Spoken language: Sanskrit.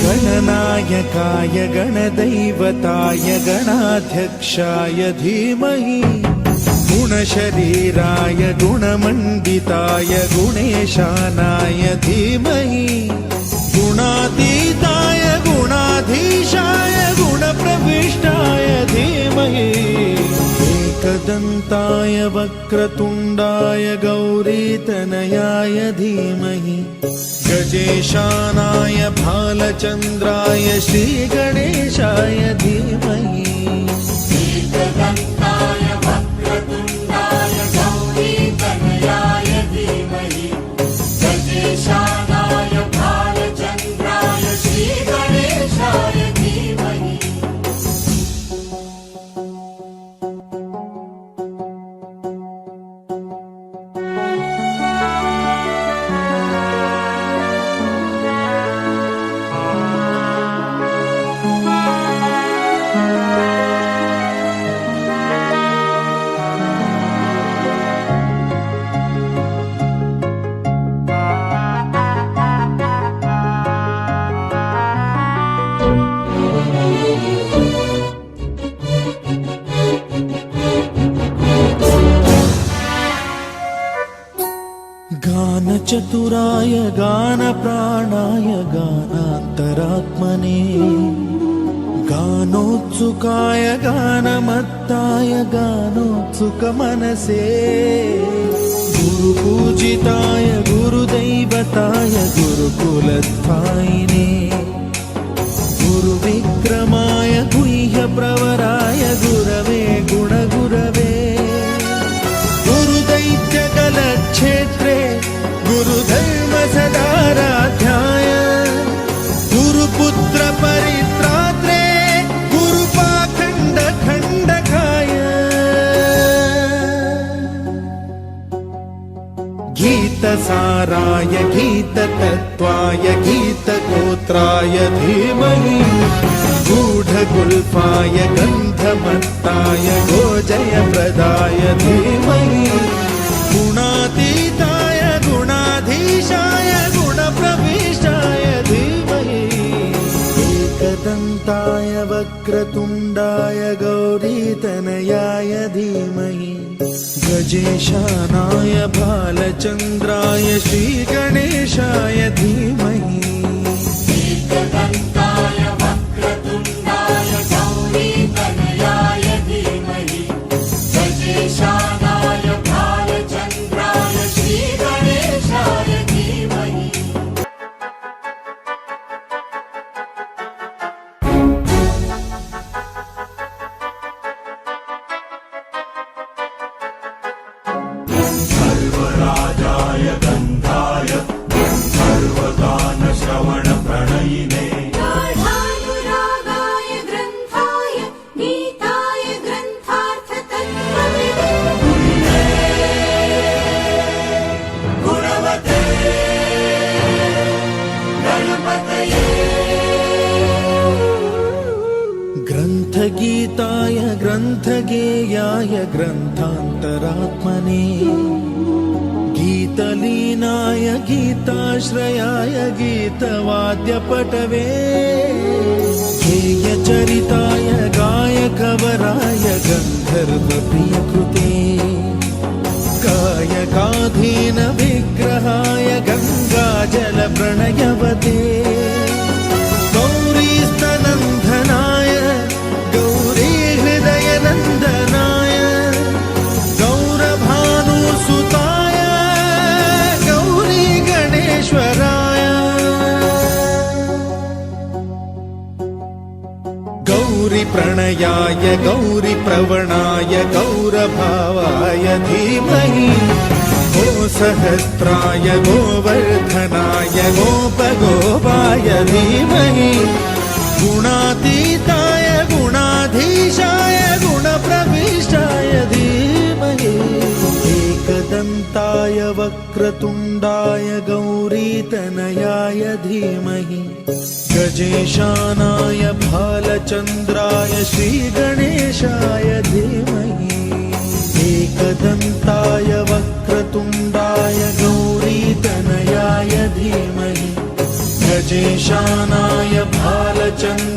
गणनायकाय गणदैवताय गणाध्यक्षाय धीमहि गुणशरीराय गुणमण्डिताय गुणेशानाय धीमहि गुणातीताय गुणाधीशाय गुणप्रविष्टाय धीमहि एकदन्ताय वक्रतुण्डाय गौरीतनयाय धीमहि गजेशानाय भालचन्द्राय श्रीगणेशाय धीमहि एकदन्ताय वक्रतुण्डाय गौरीतनयाय धीमहि गजेशानाय भालचन्द्राय श्रीगणेशाय धीमहि गानचतुराय गानप्राणाय गानान्तरात्मने गानोत्सुकाय गानमत्ताय गानोत्सुकमनसे गुरुपूजिताय गुरुदैवताय गुरुकुलस्थायिने गुरुविक्रमाय गुह्यप्रवराय गुरवे गुणगुरवे गुरुदैत्यकलक्षेत्रे गुरुधर्मसदाराध्याय गुरुपुत्र परित्रात्रे गुरुपाखण्डखण्डकाय गीतसाराय गीततत्त्वाय गीतगोत्राय धीमहि गूढगुल्फाय गन्धमत्ताय गोजयप्रदाय धीमहि गुणातीताय गुणाधीशाय गुणप्रविष्टाय धीमहि एकदन्ताय वक्रतुण्डाय गौरीतनयाय धीमहि गजेशानाय भालचन्द्राय श्रीगणेशाय धीमहि एकदन्ताय वक्रतुण्डाय गौरीतनयाय धीमहि गजेशानाय भालचन्द्राय श्रीगणेशाय धीमहि सर्वराजाय गन्धाय सर्वगानश्रवणप्रणयिने गाढानुरागाय ग्रन्थाय गीताय ग्रन्थार्थतत्त्वविदे गुणवते गणपतये ग्रन्थगीताय ग्रन्थगेयाय ग्रन्थान्तरात्मने गीतलीनाय गीताश्रयाय गीतवाद्यपटवे गेयचरिताय गायकवराय गन्धर्वप्रियकृते गायकाधीन विग्रहाय गङ्गाजलप्रणयवते गौरीस्तनन्दनाय गौरीहृदयनन्दनाय गौरभानुसुताय गौरीगणेश्वराय गौरीप्रणयाय गौरीप्रवणाय गौरभावाय धीमहि गोसहस्राय गोवर्धनाय गोपगोपाय धीमहि गुणातीताय गुणाधीशाय गुणप्रविष्टाय धीमहि एकदन्ताय वक्रतुण्डाय गौरीतनयाय धीमहि गजेशानाय भालचन्द्राय श्रीगणेशाय धीमहि एकदन्ताय वक्रतुण्डाय गौरीतनयाय धीमहि गजेशानाय बालचन्द्राय